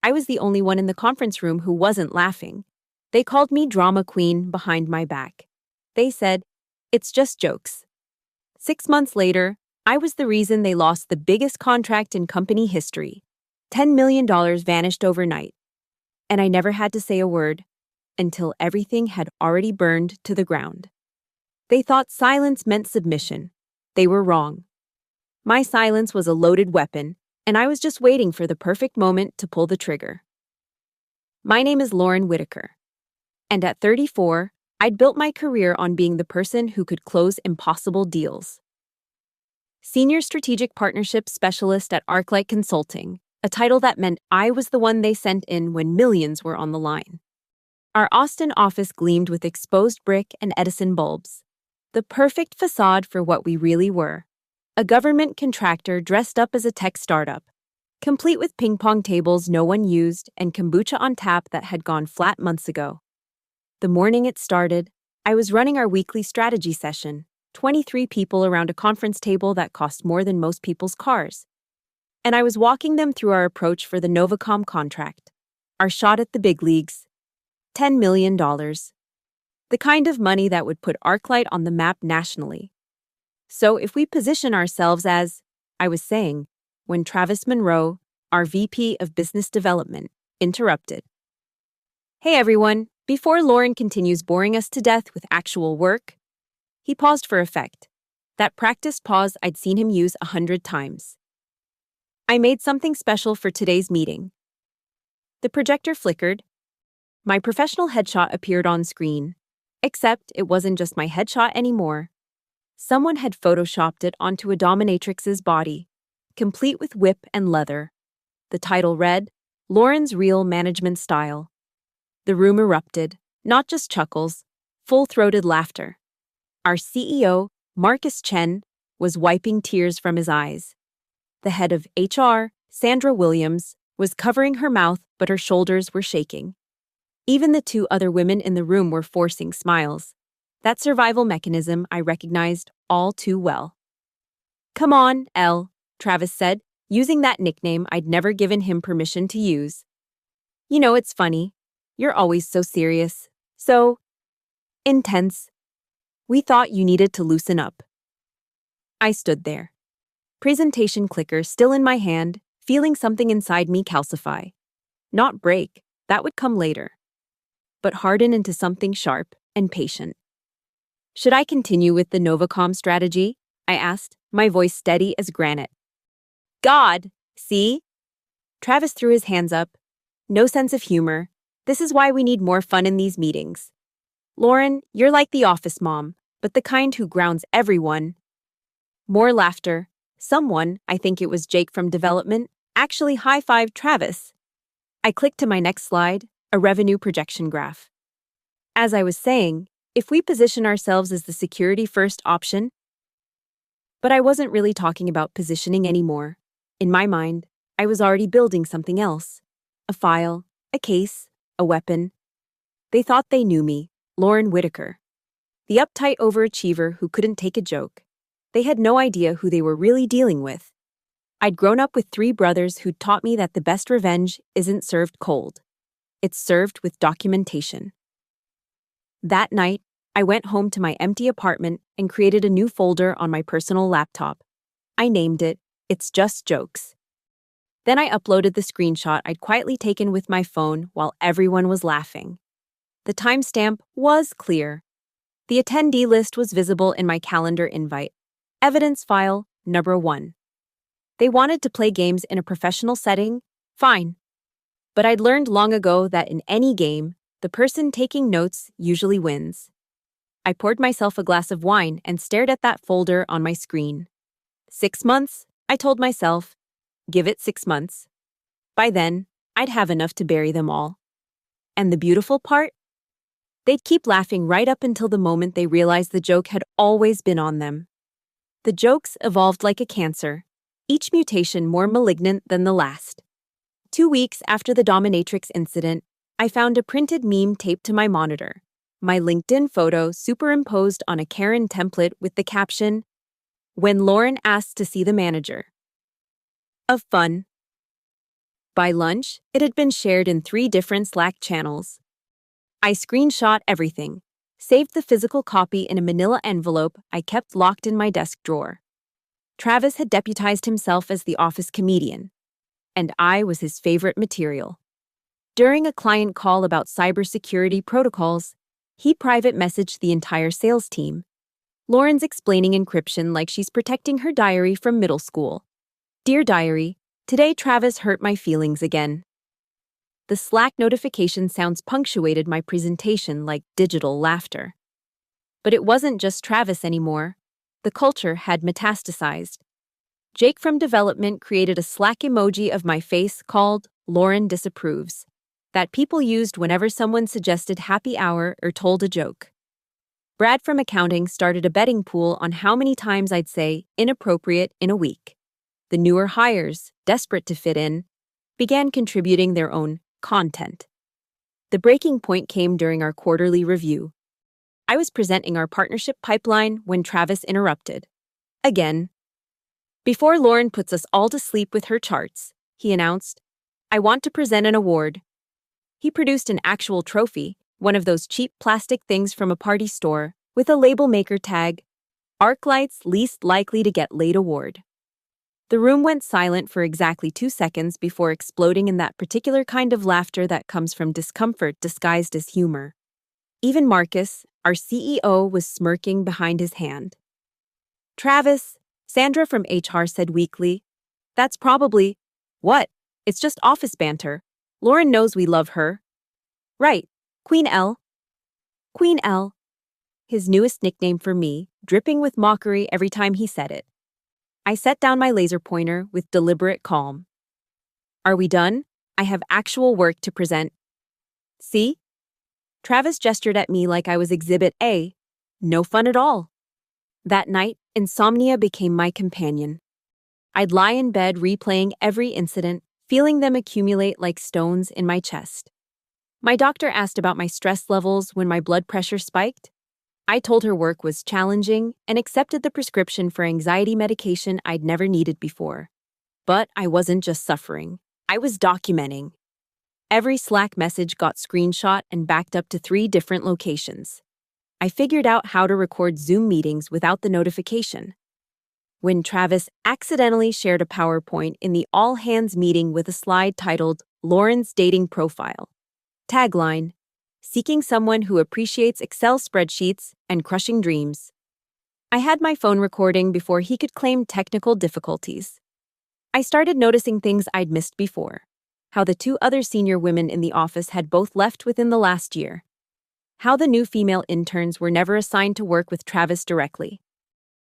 I was the only one in the conference room who wasn't laughing. They called me drama queen behind my back. They said, "It's just jokes." 6 months later, I was the reason they lost the biggest contract in company history. $10 million vanished overnight. And I never had to say a word until everything had already burned to the ground. They thought silence meant submission. They were wrong. My silence was a loaded weapon, and I was just waiting for the perfect moment to pull the trigger. My name is Lauren Whitaker. And at 34, I'd built my career on being the person who could close impossible deals. Senior Strategic Partnership Specialist at ArcLight Consulting, a title that meant I was the one they sent in when millions were on the line. Our Austin office gleamed with exposed brick and Edison bulbs, the perfect facade for what we really were. A government contractor dressed up as a tech startup, complete with ping-pong tables no one used and kombucha on tap that had gone flat months ago. The morning it started, I was running our weekly strategy session, 23 people around a conference table that cost more than most people's cars. And I was walking them through our approach for the Novacom contract, our shot at the big leagues. $10 million. The kind of money that would put ArcLight on the map nationally. So if we position ourselves as, I was saying, when Travis Monroe, our VP of Business Development, interrupted. "Hey everyone, before Lauren continues boring us to death with actual work." He paused for effect. That practiced pause I'd seen him use 100 times. "I made something special for today's meeting." The projector flickered. My professional headshot appeared on screen. Except it wasn't just my headshot anymore. Someone had photoshopped it onto a dominatrix's body, complete with whip and leather. The title read, "Lauren's Real Management Style." The room erupted, not just chuckles, full-throated laughter. Our CEO, Marcus Chen, was wiping tears from his eyes. The head of HR, Sandra Williams, was covering her mouth, but her shoulders were shaking. Even the two other women in the room were forcing smiles. That survival mechanism I recognized all too well. "Come on, Elle," Travis said, using that nickname I'd never given him permission to use. "You know it's funny. You're always so serious, so intense. We thought you needed to loosen up." I stood there, presentation clicker still in my hand, feeling something inside me calcify. Not break, that would come later, but harden into something sharp and patient. "Should I continue with the Novacom strategy?" I asked, my voice steady as granite. "God, see?" Travis threw his hands up. No sense of humor. This is why we need more fun in these meetings. "Lauren, you're like the office mom, but the kind who grounds everyone." More laughter. Someone, I think it was Jake from development, actually high-fived Travis. I clicked to my next slide, a revenue projection graph. As I was saying, if we position ourselves as the security-first option. But I wasn't really talking about positioning anymore. In my mind, I was already building something else. A file, a case, a weapon. They thought they knew me, Lauren Whitaker. The uptight overachiever who couldn't take a joke. They had no idea who they were really dealing with. I'd grown up with 3 brothers who'd taught me that the best revenge isn't served cold. It's served with documentation. That night, I went home to my empty apartment and created a new folder on my personal laptop. I named it, "It's Just Jokes." Then I uploaded the screenshot I'd quietly taken with my phone while everyone was laughing. The timestamp was clear. The attendee list was visible in my calendar invite. Evidence file number 1. They wanted to play games in a professional setting? Fine. But I'd learned long ago that in any game, the person taking notes usually wins. I poured myself a glass of wine and stared at that folder on my screen. 6 months, I told myself. Give it 6 months. By then, I'd have enough to bury them all. And the beautiful part? They'd keep laughing right up until the moment they realized the joke had always been on them. The jokes evolved like a cancer, each mutation more malignant than the last. 2 weeks after the dominatrix incident, I found a printed meme taped to my monitor, my LinkedIn photo superimposed on a Karen template with the caption, "When Lauren asked to see the manager." Of fun. By lunch, it had been shared in 3 different Slack channels. I screenshot everything, saved the physical copy in a manila envelope I kept locked in my desk drawer. Travis had deputized himself as the office comedian, and I was his favorite material. During a client call about cybersecurity protocols, he private messaged the entire sales team. Lauren's explaining encryption like she's protecting her diary from middle school. Dear diary, today Travis hurt my feelings again. The Slack notification sounds punctuated my presentation like digital laughter. But it wasn't just Travis anymore. The culture had metastasized. Jake from development created a Slack emoji of my face called Lauren Disapproves, that people used whenever someone suggested happy hour or told a joke. Brad from accounting started a betting pool on how many times I'd say inappropriate in a week. The newer hires, desperate to fit in, began contributing their own content. The breaking point came during our quarterly review. I was presenting our partnership pipeline when Travis interrupted. Again. Before Lauren puts us all to sleep with her charts, he announced, I want to present an award. He produced an actual trophy, one of those cheap plastic things from a party store, with a label maker tag, ArcLight's Least Likely to Get Late Award. The room went silent for exactly 2 seconds before exploding in that particular kind of laughter that comes from discomfort disguised as humor. Even Marcus, our CEO, was smirking behind his hand. Travis, Sandra from HR said weakly, that's probably, what? It's just office banter. Lauren knows we love her. Right, Queen L. Queen L. His newest nickname for me, dripping with mockery every time he said it. I set down my laser pointer with deliberate calm. Are we done? I have actual work to present. See? Travis gestured at me like I was Exhibit A. No fun at all. That night, insomnia became my companion. I'd lie in bed replaying every incident, feeling them accumulate like stones in my chest. My doctor asked about my stress levels when my blood pressure spiked. I told her work was challenging and accepted the prescription for anxiety medication I'd never needed before. But I wasn't just suffering. I was documenting. Every Slack message got screenshot and backed up to 3 different locations. I figured out how to record Zoom meetings without the notification. When Travis accidentally shared a PowerPoint in the all-hands meeting with a slide titled Lauren's Dating Profile. Tagline, seeking someone who appreciates Excel spreadsheets and crushing dreams. I had my phone recording before he could claim technical difficulties. I started noticing things I'd missed before. How the 2 other senior women in the office had both left within the last year. How the new female interns were never assigned to work with Travis directly.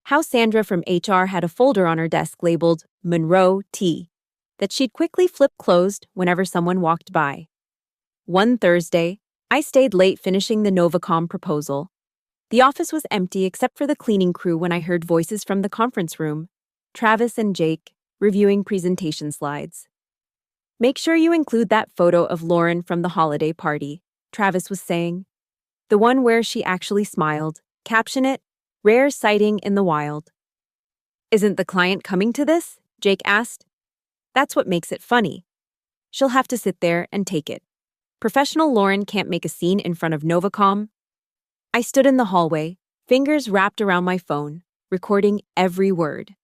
How Sandra from HR had a folder on her desk labeled Monroe T that she'd quickly flip closed whenever someone walked by. One Thursday, I stayed late finishing the Novacom proposal. The office was empty except for the cleaning crew when I heard voices from the conference room, Travis and Jake, reviewing presentation slides. Make sure you include that photo of Lauren from the holiday party, Travis was saying. The one where she actually smiled. Caption it, rare sighting in the wild. Isn't the client coming to this? Jake asked. That's what makes it funny. She'll have to sit there and take it. Professional Lauren can't make a scene in front of Novacom. I stood in the hallway, fingers wrapped around my phone, recording every word.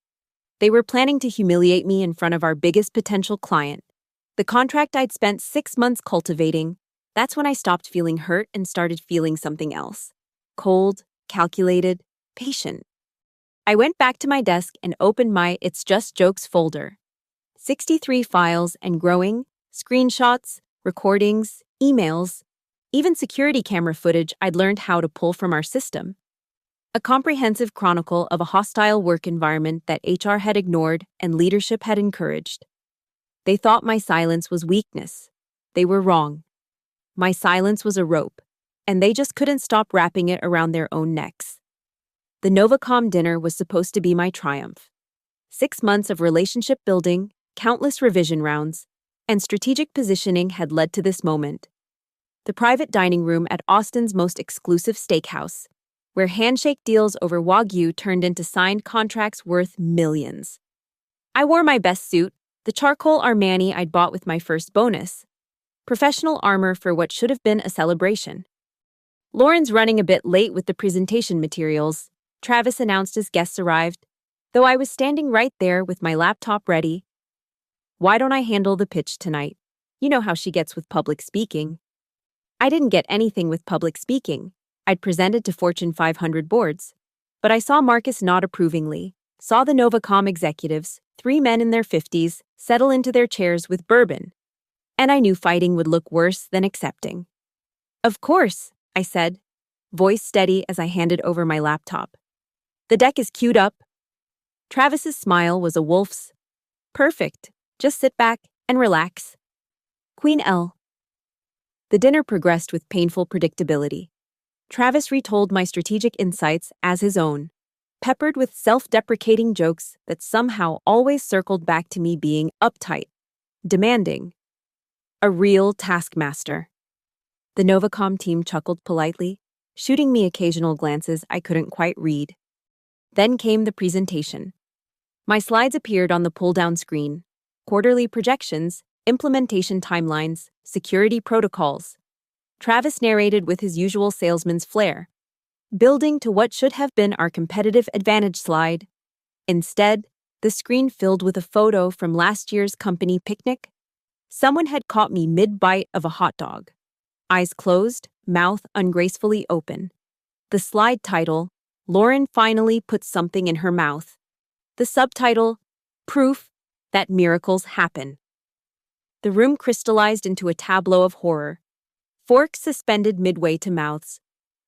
They were planning to humiliate me in front of our biggest potential client. The contract I'd spent 6 months cultivating. That's when I stopped feeling hurt and started feeling something else. Cold, calculated, patient. I went back to my desk and opened my It's Just Jokes folder. 63 files and growing, screenshots, recordings, emails, even security camera footage I'd learned how to pull from our system. A comprehensive chronicle of a hostile work environment that HR had ignored and leadership had encouraged. They thought my silence was weakness. They were wrong. My silence was a rope, and they just couldn't stop wrapping it around their own necks. The Novacom dinner was supposed to be my triumph. 6 months of relationship building, countless revision rounds, and strategic positioning had led to this moment. The private dining room at Austin's most exclusive steakhouse, where handshake deals over Wagyu turned into signed contracts worth millions. I wore my best suit, The charcoal Armani I'd bought with my first bonus. Professional armor for what should have been a celebration. Lauren's running a bit late with the presentation materials, Travis announced as guests arrived, though I was standing right there with my laptop ready. Why don't I handle the pitch tonight? You know how she gets with public speaking. I didn't get anything with public speaking. I'd presented to Fortune 500 boards. But I saw Marcus nod approvingly, saw the Novacom executives, 3 men in their 50s, settle into their chairs with bourbon. And I knew fighting would look worse than accepting. Of course, I said, voice steady as I handed over my laptop. The deck is queued up. Travis's smile was a wolf's. Perfect. Just sit back and relax. Queen L. The dinner progressed with painful predictability. Travis retold my strategic insights as his own, peppered with self-deprecating jokes that somehow always circled back to me being uptight, demanding, a real taskmaster. The Novacom team chuckled politely, shooting me occasional glances I couldn't quite read. Then came the presentation. My slides appeared on the pull-down screen. Quarterly projections, implementation timelines, security protocols. Travis narrated with his usual salesman's flair, building to what should have been our competitive advantage slide. Instead, the screen filled with a photo from last year's company picnic. Someone had caught me mid-bite of a hot dog. Eyes closed, mouth ungracefully open. The slide title, Lauren finally put something in her mouth. The subtitle, Proof that Miracles Happen. The room crystallized into a tableau of horror. Forks suspended midway to mouths,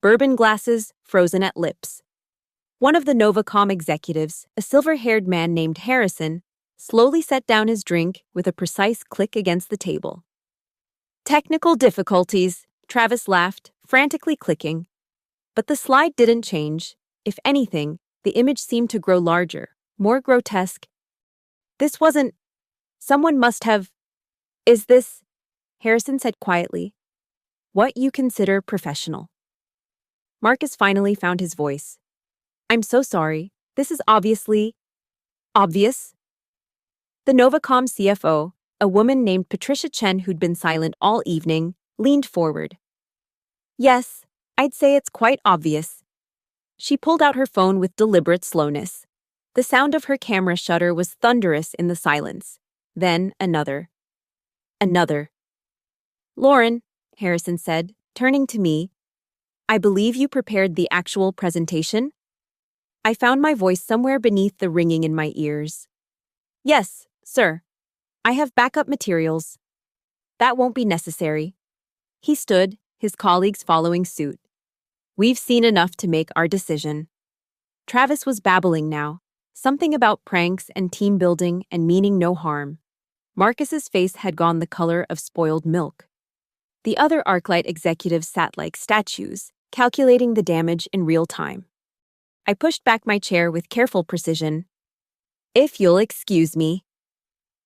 bourbon glasses frozen at lips. One of the Novacom executives, a silver-haired man named Harrison, slowly set down his drink with a precise click against the table. Technical difficulties, Travis laughed, frantically clicking. But the slide didn't change. If anything, the image seemed to grow larger, more grotesque. This wasn't... Someone must have... Is this... Harrison said quietly. What you consider professional. Marcus finally found his voice. I'm so sorry. This is obviously... obvious. The Novacom CFO, a woman named Patricia Chen who'd been silent all evening, leaned forward. Yes, I'd say it's quite obvious. She pulled out her phone with deliberate slowness. The sound of her camera shutter was thunderous in the silence. Then another. Another. Lauren, Harrison said, turning to me, I believe you prepared the actual presentation? I found my voice somewhere beneath the ringing in my ears. Yes, sir. I have backup materials. That won't be necessary. He stood, his colleagues following suit. We've seen enough to make our decision. Travis was babbling now, something about pranks and team building and meaning no harm. Marcus's face had gone the color of spoiled milk. The other ArcLight executives sat like statues, calculating the damage in real time. I pushed back my chair with careful precision. If you'll excuse me.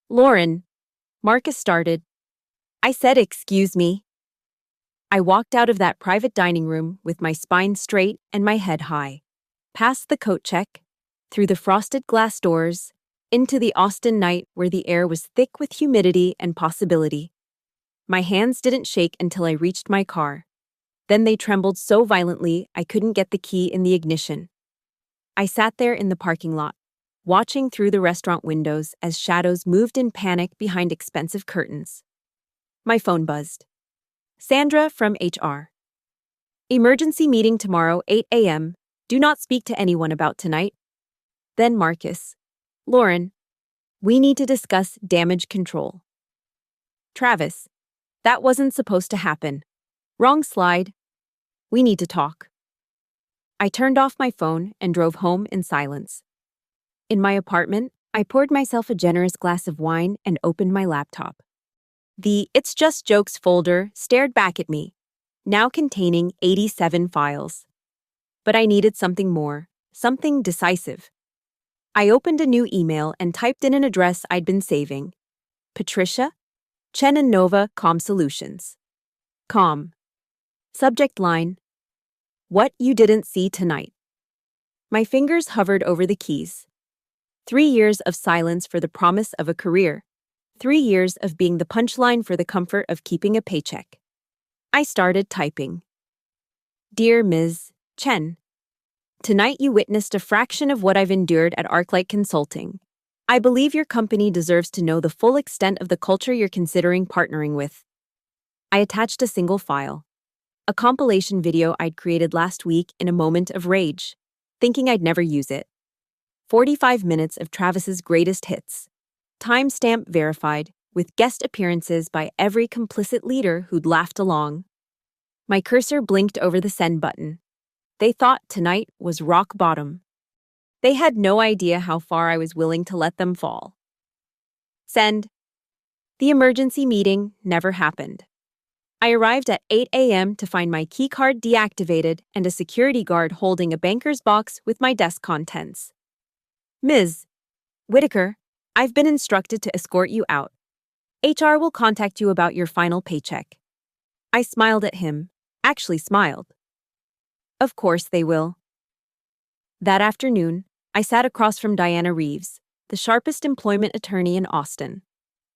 Lauren, Marcus started. I said excuse me. I walked out of that private dining room with my spine straight and my head high. Past the coat check, through the frosted glass doors, into the Austin night where the air was thick with humidity and possibility. My hands didn't shake until I reached my car. Then they trembled so violently I couldn't get the key in the ignition. I sat there in the parking lot, watching through the restaurant windows as shadows moved in panic behind expensive curtains. My phone buzzed. Sandra from HR. Emergency meeting tomorrow, 8 a.m. Do not speak to anyone about tonight. Then Marcus. Lauren. We need to discuss damage control. Travis. That wasn't supposed to happen. Wrong slide. We need to talk. I turned off my phone and drove home in silence. In my apartment, I poured myself a generous glass of wine and opened my laptop. The It's Just Jokes folder stared back at me, now containing 87 files. But I needed something more, something decisive. I opened a new email and typed in an address I'd been saving. Patricia, Chen and Nova Com Solutions. Com. Subject line. What you didn't see tonight. My fingers hovered over the keys. 3 years of silence for the promise of a career. 3 years of being the punchline for the comfort of keeping a paycheck. I started typing. Dear Ms. Chen, tonight you witnessed a fraction of what I've endured at ArcLight Consulting. I believe your company deserves to know the full extent of the culture you're considering partnering with. I attached a single file, a compilation video I'd created last week in a moment of rage, thinking I'd never use it. 45 minutes of Travis's greatest hits. Timestamp verified, with guest appearances by every complicit leader who'd laughed along. My cursor blinked over the send button. They thought tonight was rock bottom. They had no idea how far I was willing to let them fall. Send. The emergency meeting never happened. I arrived at 8 a.m. to find my keycard deactivated and a security guard holding a banker's box with my desk contents. Ms. Whitaker, I've been instructed to escort you out. HR will contact you about your final paycheck. I smiled at him, actually smiled. Of course they will. That afternoon, I sat across from Diana Reeves, the sharpest employment attorney in Austin.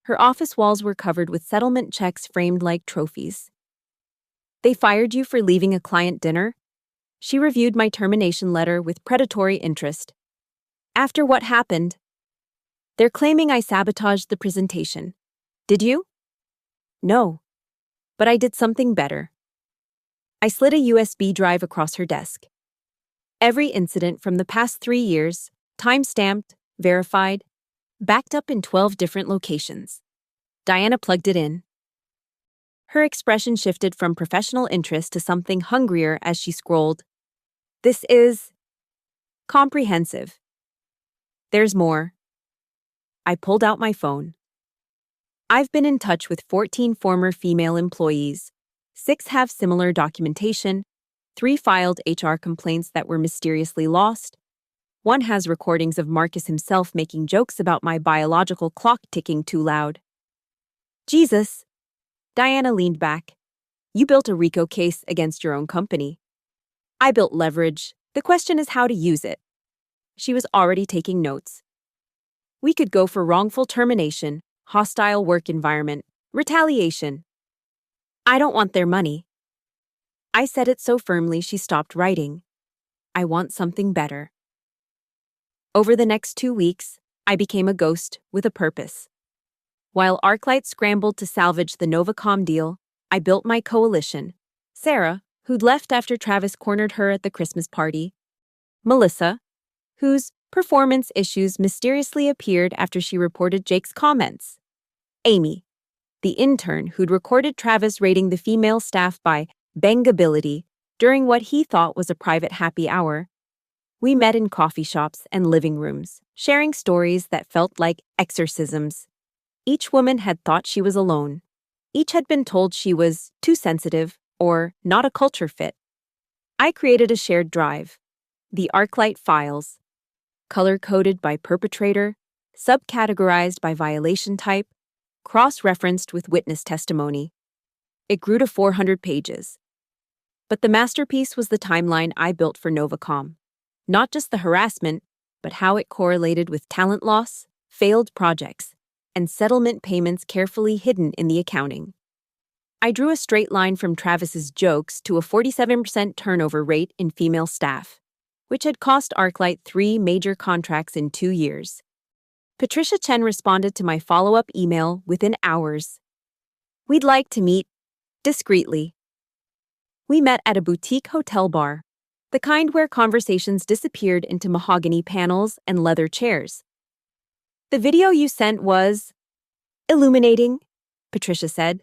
Her office walls were covered with settlement checks framed like trophies. They fired you for leaving a client dinner? She reviewed my termination letter with predatory interest. After what happened? They're claiming I sabotaged the presentation. Did you? No. But I did something better. I slid a USB drive across her desk. Every incident from the past 3 years, time-stamped, verified, backed up in 12 different locations. Diana plugged it in. Her expression shifted from professional interest to something hungrier as she scrolled. This is comprehensive. There's more. I pulled out my phone. I've been in touch with 14 former female employees. 6 have similar documentation. 3 filed HR complaints that were mysteriously lost. 1 has recordings of Marcus himself making jokes about my biological clock ticking too loud. Jesus. Diana leaned back. You built a RICO case against your own company. I built leverage. The question is how to use it. She was already taking notes. We could go for wrongful termination, hostile work environment, retaliation. I don't want their money. I said it so firmly she stopped writing. I want something better. Over the next 2 weeks, I became a ghost with a purpose. While ArcLight scrambled to salvage the Novacom deal, I built my coalition. Sarah, who'd left after Travis cornered her at the Christmas party. Melissa, whose performance issues mysteriously appeared after she reported Jake's comments. Amy, the intern who'd recorded Travis rating the female staff by bangability during what he thought was a private happy hour. We met in coffee shops and living rooms, sharing stories that felt like exorcisms. Each woman had thought she was alone. Each had been told she was too sensitive or not a culture fit. I created a shared drive, the ArcLight files, color-coded by perpetrator, subcategorized by violation type, cross-referenced with witness testimony. It grew to 400 pages. But the masterpiece was the timeline I built for Novacom. Not just the harassment, but how it correlated with talent loss, failed projects, and settlement payments carefully hidden in the accounting. I drew a straight line from Travis's jokes to a 47% turnover rate in female staff, which had cost ArcLight 3 major contracts in 2 years. Patricia Chen responded to my follow-up email within hours. We'd like to meet discreetly. We met at a boutique hotel bar, the kind where conversations disappeared into mahogany panels and leather chairs. The video you sent was illuminating, Patricia said.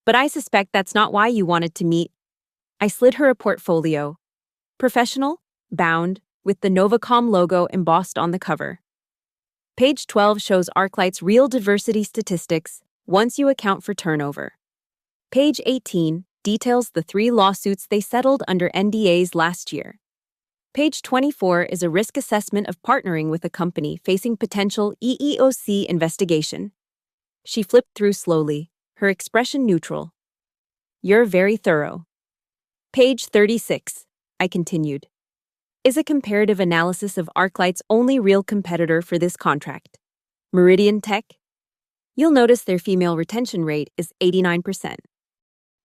But I suspect that's not why you wanted to meet. I slid her a portfolio. Professional, bound, with the Novacom logo embossed on the cover. Page 12 shows ArcLight's real diversity statistics once you account for turnover. Page 18 details the 3 lawsuits they settled under NDAs last year. Page 24 is a risk assessment of partnering with a company facing potential EEOC investigation. She flipped through slowly, her expression neutral. You're very thorough. Page 36, I continued, is a comparative analysis of ArcLight's only real competitor for this contract, Meridian Tech. You'll notice their female retention rate is 89%.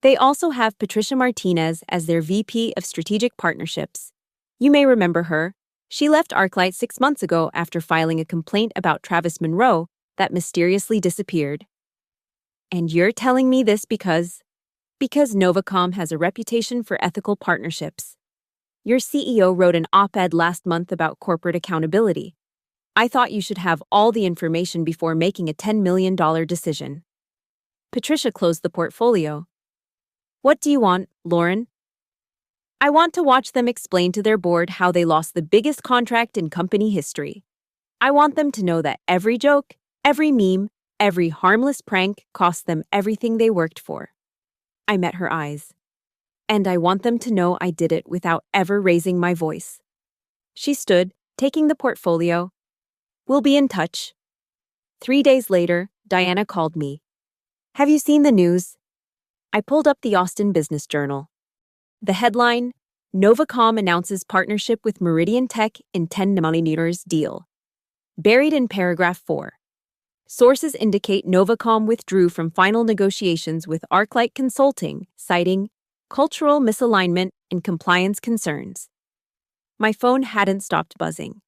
They also have Patricia Martinez as their VP of Strategic Partnerships. You may remember her. She left ArcLight 6 months ago after filing a complaint about Travis Monroe that mysteriously disappeared. And you're telling me this because Novacom has a reputation for ethical partnerships. Your CEO wrote an op-ed last month about corporate accountability. I thought you should have all the information before making a $10 million decision. Patricia closed the portfolio. What do you want, Lauren? I want to watch them explain to their board how they lost the biggest contract in company history. I want them to know that every joke, every meme, every harmless prank cost them everything they worked for. I met her eyes. And I want them to know I did it without ever raising my voice. She stood, taking the portfolio. We'll be in touch. 3 days later, Diana called me. Have you seen the news? I pulled up the Austin Business Journal. The headline, Novacom announces partnership with Meridian Tech in $10 million deal. Buried in paragraph 4. Sources indicate Novacom withdrew from final negotiations with ArcLight Consulting, citing cultural misalignment and compliance concerns. My phone hadn't stopped buzzing.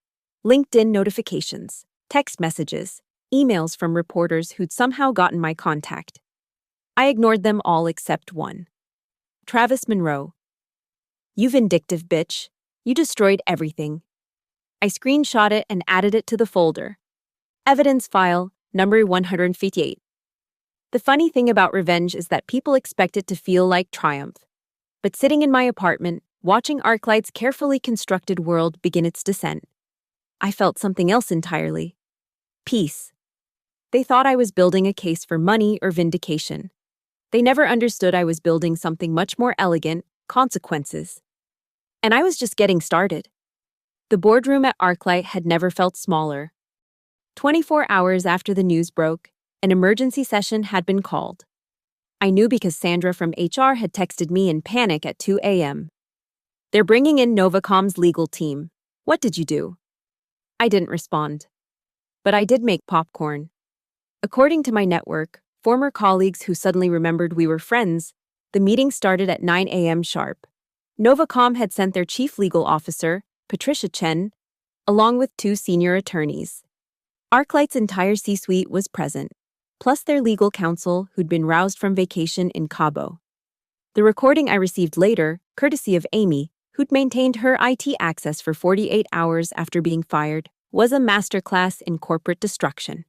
LinkedIn notifications, text messages, emails from reporters who'd somehow gotten my contact. I ignored them all except one. Travis Monroe. You vindictive bitch. You destroyed everything. I screenshot it and added it to the folder. Evidence file, number 158. The funny thing about revenge is that people expect it to feel like triumph. But sitting in my apartment, watching ArcLight's carefully constructed world begin its descent, I felt something else entirely. Peace. They thought I was building a case for money or vindication. They never understood I was building something much more elegant, consequences. And I was just getting started. The boardroom at ArcLight had never felt smaller. 24 hours after the news broke, an emergency session had been called. I knew because Sandra from HR had texted me in panic at 2 a.m. They're bringing in Novacom's legal team. What did you do? I didn't respond. But I did make popcorn. According to my network, former colleagues who suddenly remembered we were friends, the meeting started at 9 a.m. sharp. Novacom had sent their chief legal officer, Patricia Chen, along with 2 senior attorneys. ArcLight's entire C-suite was present, plus their legal counsel who'd been roused from vacation in Cabo. The recording I received later, courtesy of Amy, who'd maintained her IT access for 48 hours after being fired, was a masterclass in corporate destruction.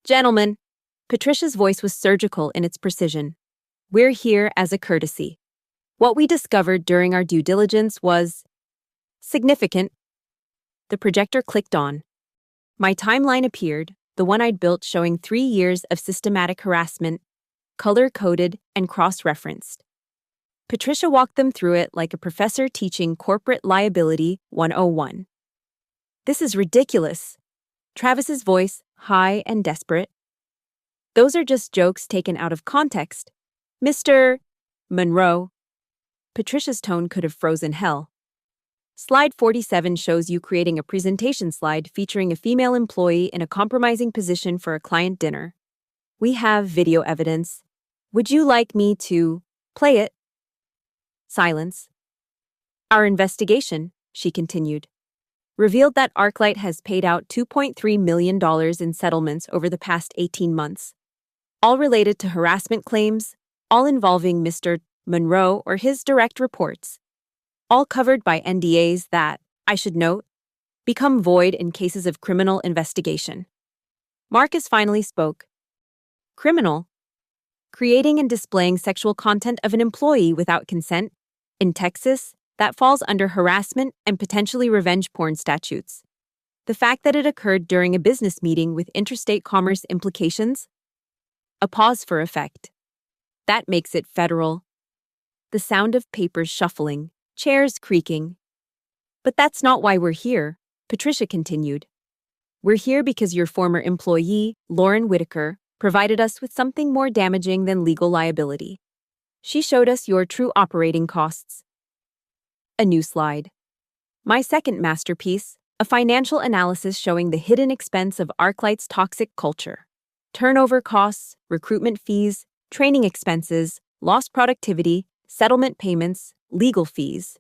Gentlemen, Patricia's voice was surgical in its precision. We're here as a courtesy. What we discovered during our due diligence was significant. The projector clicked on. My timeline appeared, the one I'd built showing 3 years of systematic harassment, color-coded and cross-referenced. Patricia walked them through it like a professor teaching Corporate Liability 101. This is ridiculous. Travis's voice, high and desperate. Those are just jokes taken out of context. Mr. Monroe. Patricia's tone could have frozen hell. Slide 47 shows you creating a presentation slide featuring a female employee in a compromising position for a client dinner. We have video evidence. Would you like me to play it? Silence. Our investigation, she continued, revealed that ArcLight has paid out $2.3 million in settlements over the past 18 months, all related to harassment claims, all involving Mr. Monroe or his direct reports, all covered by NDAs that, I should note, become void in cases of criminal investigation. Marcus finally spoke. Criminal? Creating and displaying sexual content of an employee without consent? In Texas, that falls under harassment and potentially revenge porn statutes. The fact that it occurred during a business meeting with interstate commerce implications? A pause for effect. That makes it federal. The sound of papers shuffling, chairs creaking. But that's not why we're here, Patricia continued. We're here because your former employee, Lauren Whitaker, provided us with something more damaging than legal liability. She showed us your true operating costs. A new slide. My second masterpiece, a financial analysis showing the hidden expense of ArcLight's toxic culture. turnover costs, recruitment fees, training expenses, lost productivity, settlement payments, legal fees.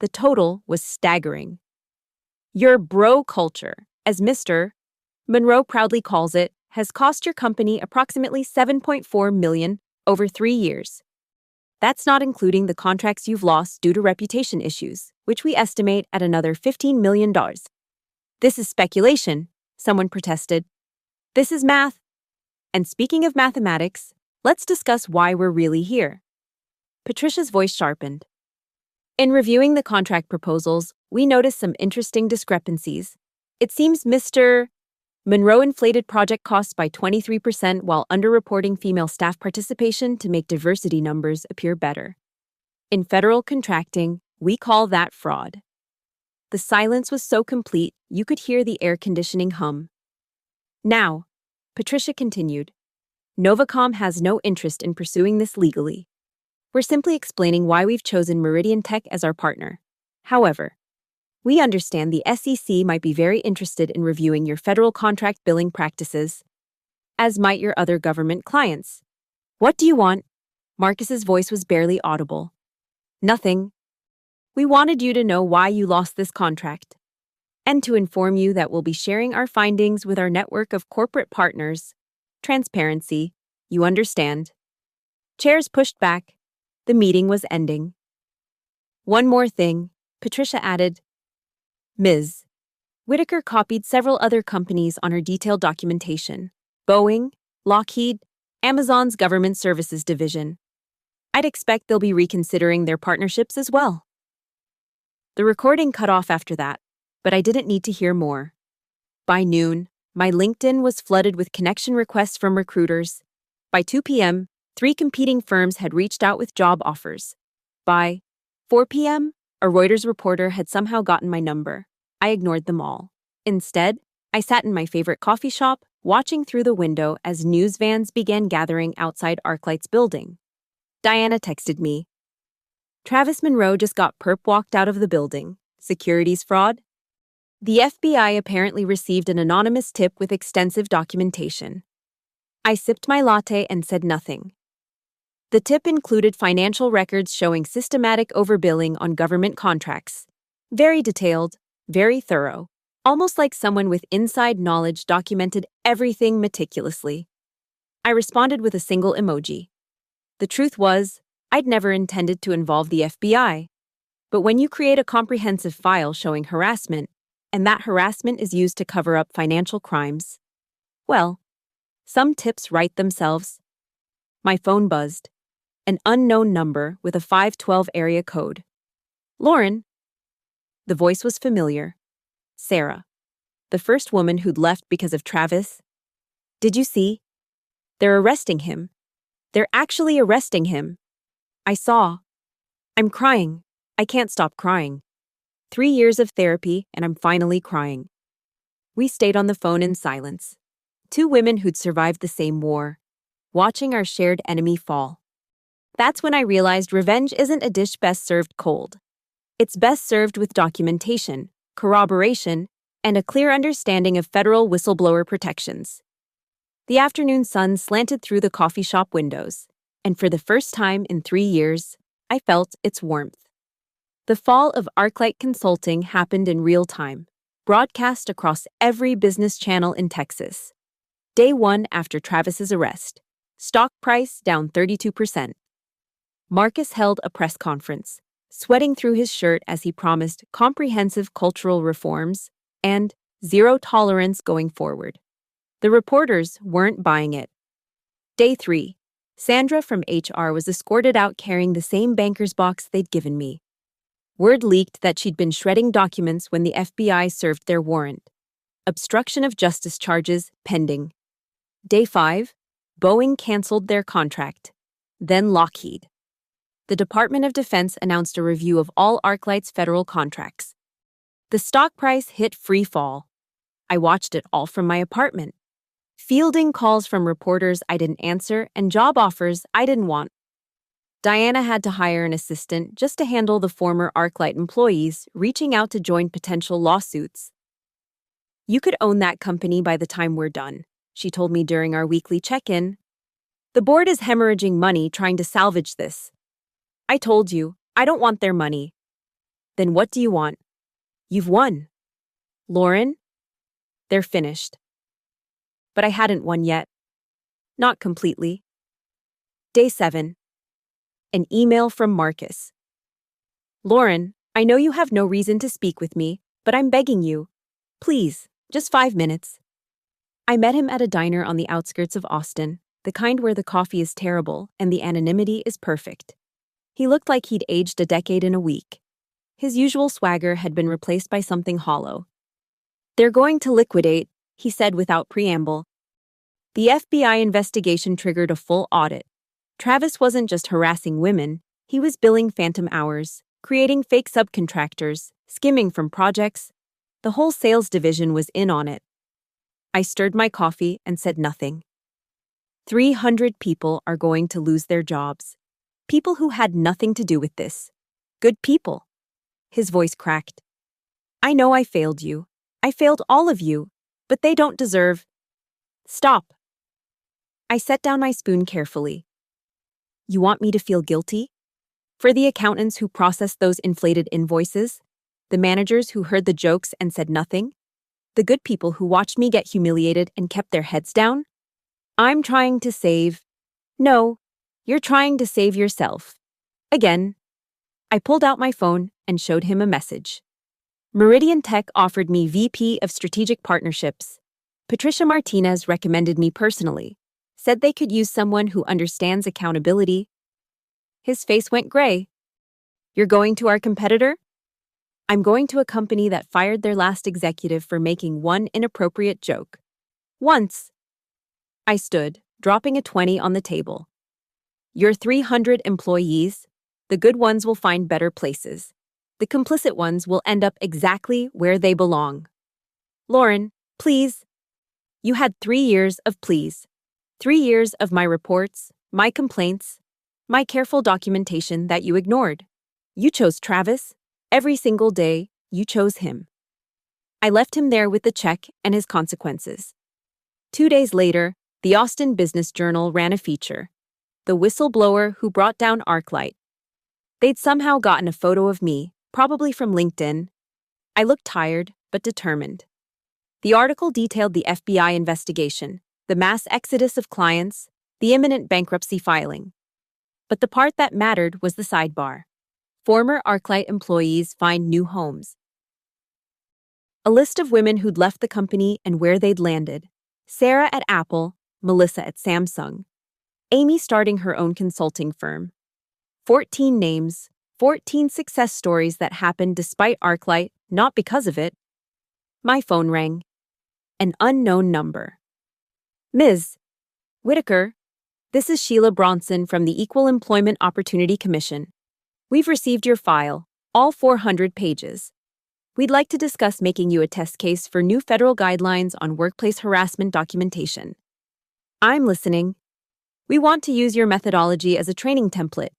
The total was staggering. Your bro culture, as Mr. Monroe proudly calls it, has cost your company approximately $7.4 million over 3 years. That's not including the contracts you've lost due to reputation issues, which we estimate at another $15 million. This is speculation, someone protested. This is math. And speaking of mathematics, let's discuss why we're really here. Patricia's voice sharpened. In reviewing the contract proposals, we noticed some interesting discrepancies. It seems Mr. Monroe inflated project costs by 23% while underreporting female staff participation to make diversity numbers appear better. In federal contracting, we call that fraud. The silence was so complete, you could hear the air conditioning hum. Now, Patricia continued, Novacom has no interest in pursuing this legally. We're simply explaining why we've chosen Meridian Tech as our partner. However, we understand the SEC might be very interested in reviewing your federal contract billing practices, as might your other government clients. What do you want? Marcus's voice was barely audible. Nothing. We wanted you to know why you lost this contract, and to inform you that we'll be sharing our findings with our network of corporate partners. Transparency, you understand. Chairs pushed back. The meeting was ending. One more thing, Patricia added. Ms. Whitaker copied several other companies on her detailed documentation. Boeing, Lockheed, Amazon's Government Services Division. I'd expect they'll be reconsidering their partnerships as well. The recording cut off after that, but I didn't need to hear more. By noon, my LinkedIn was flooded with connection requests from recruiters. By 2 p.m., 3 competing firms had reached out with job offers. By 4 p.m., a Reuters reporter had somehow gotten my number. I ignored them all. Instead, I sat in my favorite coffee shop, watching through the window as news vans began gathering outside ArcLight's building. Diana texted me. Travis Monroe just got perp walked out of the building. Securities fraud? The FBI apparently received an anonymous tip with extensive documentation. I sipped my latte and said nothing. The tip included financial records showing systematic overbilling on government contracts. Very detailed, very thorough, almost like someone with inside knowledge documented everything meticulously. I responded with a single emoji. The truth was, I'd never intended to involve the FBI. But when you create a comprehensive file showing harassment, and that harassment is used to cover up financial crimes, well, some tips write themselves. My phone buzzed. An unknown number with a 512 area code. Lauren. The voice was familiar. Sarah. The first woman who'd left because of Travis. Did you see? They're arresting him. They're actually arresting him. I saw. I'm crying. I can't stop crying. 3 years of therapy, and I'm finally crying. We stayed on the phone in silence. 2 women who'd survived the same war, watching our shared enemy fall. That's when I realized revenge isn't a dish best served cold. It's best served with documentation, corroboration, and a clear understanding of federal whistleblower protections. The afternoon sun slanted through the coffee shop windows, and for the first time in 3 years, I felt its warmth. The fall of ArcLight Consulting happened in real time, broadcast across every business channel in Texas. Day 1 after Travis's arrest. Stock price down 32%. Marcus held a press conference, sweating through his shirt as he promised comprehensive cultural reforms and zero tolerance going forward. The reporters weren't buying it. Day 3. Sandra from HR was escorted out carrying the same banker's box they'd given me. Word leaked that she'd been shredding documents when the FBI served their warrant. Obstruction of justice charges pending. Day 5. Boeing canceled their contract. Then Lockheed. The Department of Defense announced a review of all ArcLight's federal contracts. The stock price hit free fall. I watched it all from my apartment, fielding calls from reporters I didn't answer and job offers I didn't want. Diana had to hire an assistant just to handle the former ArcLight employees reaching out to join potential lawsuits. You could own that company by the time we're done, she told me during our weekly check-in. The board is hemorrhaging money trying to salvage this. I told you, I don't want their money. Then what do you want? You've won. Lauren? They're finished. But I hadn't won yet. Not completely. Day 7. An email from Marcus. Lauren, I know you have no reason to speak with me, but I'm begging you. Please, just 5 minutes. I met him at a diner on the outskirts of Austin, the kind where the coffee is terrible and the anonymity is perfect. He looked like he'd aged a decade in a week. His usual swagger had been replaced by something hollow. They're going to liquidate, he said without preamble. The FBI investigation triggered a full audit. Travis wasn't just harassing women, he was billing phantom hours, creating fake subcontractors, skimming from projects. The whole sales division was in on it. I stirred my coffee and said nothing. 300 people are going to lose their jobs. People who had nothing to do with this. Good people. His voice cracked. I know I failed you. I failed all of you, but they don't deserve. Stop. I set down my spoon carefully. You want me to feel guilty? For the accountants who processed those inflated invoices? The managers who heard the jokes and said nothing? The good people who watched me get humiliated and kept their heads down? I'm trying to save. No, you're trying to save yourself. Again. I pulled out my phone and showed him a message. Meridian Tech offered me VP of Strategic Partnerships. Patricia Martinez recommended me personally, said they could use someone who understands accountability. His face went gray. You're going to our competitor? I'm going to a company that fired their last executive for making one inappropriate joke. Once. I stood, dropping a 20 on the table. Your 300 employees, the good ones will find better places. The complicit ones will end up exactly where they belong. Lauren, please. You had 3 years of please. 3 years of my reports, my complaints, my careful documentation that you ignored. You chose Travis. Every single day, you chose him. I left him there with the check and his consequences. 2 days later, the Austin Business Journal ran a feature. The whistleblower who brought down ArcLight. They'd somehow gotten a photo of me, probably from LinkedIn. I looked tired, but determined. The article detailed the FBI investigation, the mass exodus of clients, the imminent bankruptcy filing. But the part that mattered was the sidebar. Former ArcLight employees find new homes. A list of women who'd left the company and where they'd landed. Sarah at Apple, Melissa at Samsung. Amy starting her own consulting firm. 14 names, 14 success stories that happened despite ArcLight, not because of it. My phone rang. An unknown number. Ms. Whitaker, this is Sheila Bronson from the Equal Employment Opportunity Commission. We've received your file, all 400 pages. We'd like to discuss making you a test case for new federal guidelines on workplace harassment documentation. I'm listening. We want to use your methodology as a training template,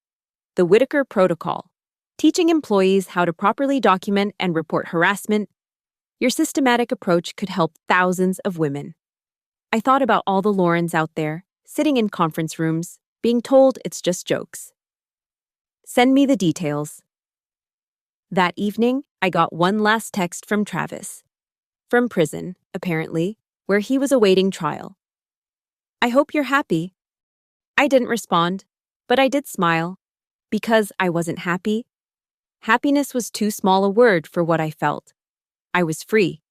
the Whitaker Protocol, teaching employees how to properly document and report harassment. Your systematic approach could help thousands of women. I thought about all the Laurens out there, sitting in conference rooms, being told it's just jokes. Send me the details. That evening, I got one last text from Travis. From prison, apparently, where he was awaiting trial. I hope you're happy. I didn't respond, but I did smile. Because I wasn't happy. Happiness was too small a word for what I felt. I was free.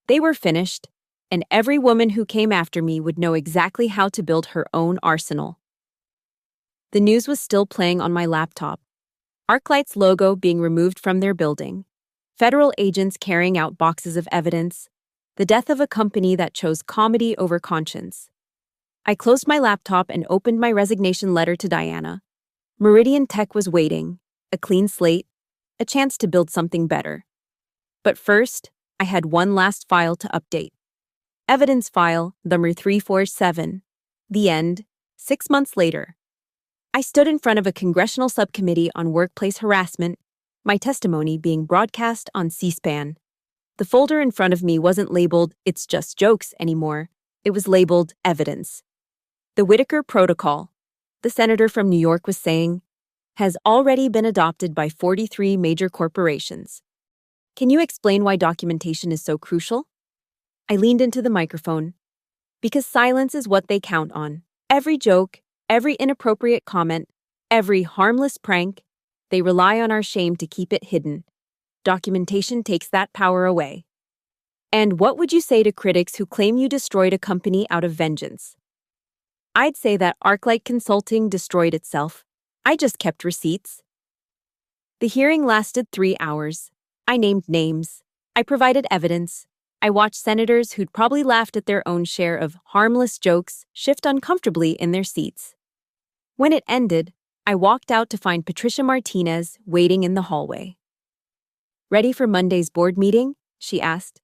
They were finished, and every woman who came after me would know exactly how to build her own arsenal. The news was still playing on my laptop. ArcLight's logo being removed from their building. Federal agents carrying out boxes of evidence. The death of a company that chose comedy over conscience. I closed my laptop and opened my resignation letter to Diana. Meridian Tech was waiting, a clean slate, a chance to build something better. But first, I had one last file to update. Evidence file number 347. The end, 6 months later. I stood in front of a congressional subcommittee on workplace harassment, my testimony being broadcast on C-SPAN. The folder in front of me wasn't labeled "It's Just Jokes" anymore. It was labeled evidence. The Whitaker Protocol, the senator from New York was saying, has already been adopted by 43 major corporations. Can you explain why documentation is so crucial? I leaned into the microphone. Because silence is what they count on. Every joke, every inappropriate comment, every harmless prank, they rely on our shame to keep it hidden. Documentation takes that power away. And what would you say to critics who claim you destroyed a company out of vengeance? I'd say that Arclight Consulting destroyed itself. I just kept receipts. The hearing lasted 3 hours. I named names. I provided evidence. I watched senators who'd probably laughed at their own share of harmless jokes shift uncomfortably in their seats. When it ended, I walked out to find Patricia Martinez waiting in the hallway. "Ready for Monday's board meeting?" she asked.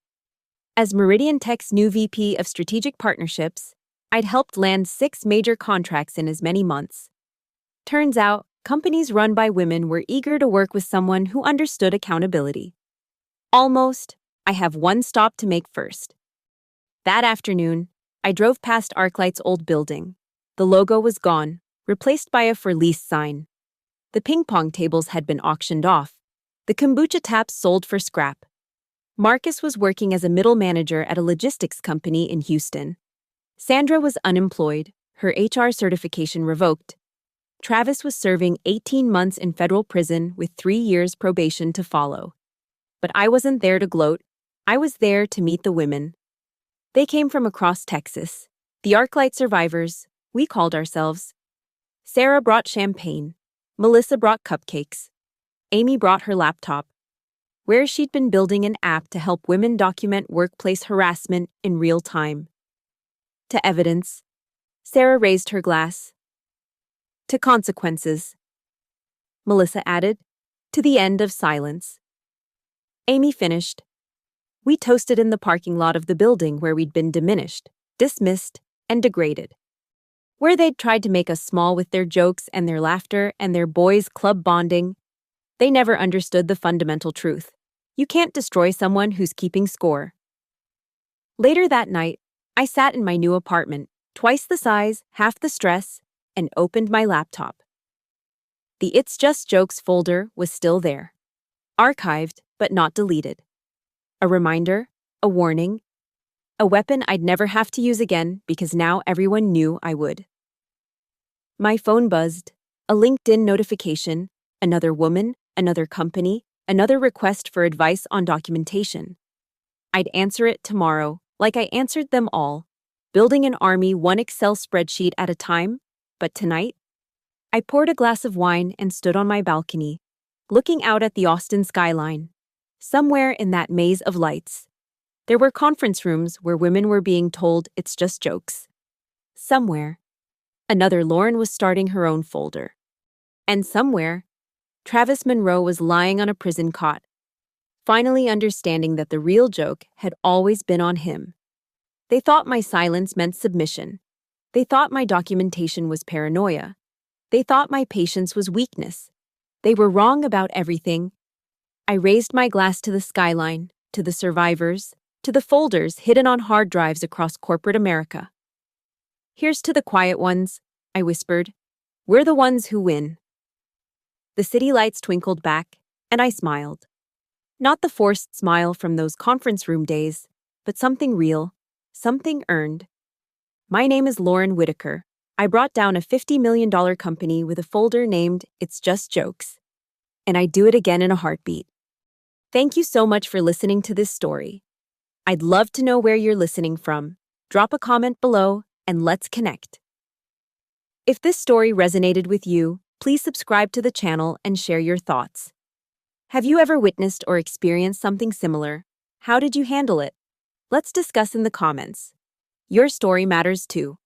As Meridian Tech's new VP of Strategic Partnerships, I'd helped land 6 major contracts in as many months. Turns out, companies run by women were eager to work with someone who understood accountability. Almost. I have one stop to make first. That afternoon, I drove past Arclight's old building. The logo was gone, replaced by a for lease sign. The ping pong tables had been auctioned off. The kombucha taps sold for scrap. Marcus was working as a middle manager at a logistics company in Houston. Sandra was unemployed, her HR certification revoked. Travis was serving 18 months in federal prison with 3 years probation to follow. But I wasn't there to gloat. I was there to meet the women. They came from across Texas. The Arclight survivors, we called ourselves. Sarah brought champagne. Melissa brought cupcakes. Amy brought her laptop, where she'd been building an app to help women document workplace harassment in real time. To evidence. Sarah raised her glass. To consequences. Melissa added. To the end of silence. Amy finished. We toasted in the parking lot of the building where we'd been diminished, dismissed, and degraded. Where they'd tried to make us small with their jokes and their laughter and their boys' club bonding, they never understood the fundamental truth. You can't destroy someone who's keeping score. Later that night, I sat in my new apartment, twice the size, half the stress, and opened my laptop. The It's Just Jokes folder was still there. Archived, but not deleted. A reminder, a warning, a weapon I'd never have to use again because now everyone knew I would. My phone buzzed, a LinkedIn notification, another woman, another company, another request for advice on documentation. I'd answer it tomorrow, like I answered them all, building an army one Excel spreadsheet at a time, but tonight, I poured a glass of wine and stood on my balcony, looking out at the Austin skyline. Somewhere in that maze of lights, there were conference rooms where women were being told it's just jokes. Somewhere, another Lauren was starting her own folder. And somewhere, Travis Monroe was lying on a prison cot, finally understanding that the real joke had always been on him. They thought my silence meant submission. They thought my documentation was paranoia. They thought my patience was weakness. They were wrong about everything. I raised my glass to the skyline, to the survivors, to the folders hidden on hard drives across corporate America. Here's to the quiet ones, I whispered. We're the ones who win. The city lights twinkled back, and I smiled. Not the forced smile from those conference room days, but something real, something earned. My name is Lauren Whitaker. I brought down a $50 million company with a folder named It's Just Jokes. And I'd do it again in a heartbeat. Thank you so much for listening to this story. I'd love to know where you're listening from. Drop a comment below and let's connect. If this story resonated with you, please subscribe to the channel and share your thoughts. Have you ever witnessed or experienced something similar? How did you handle it? Let's discuss in the comments. Your story matters too.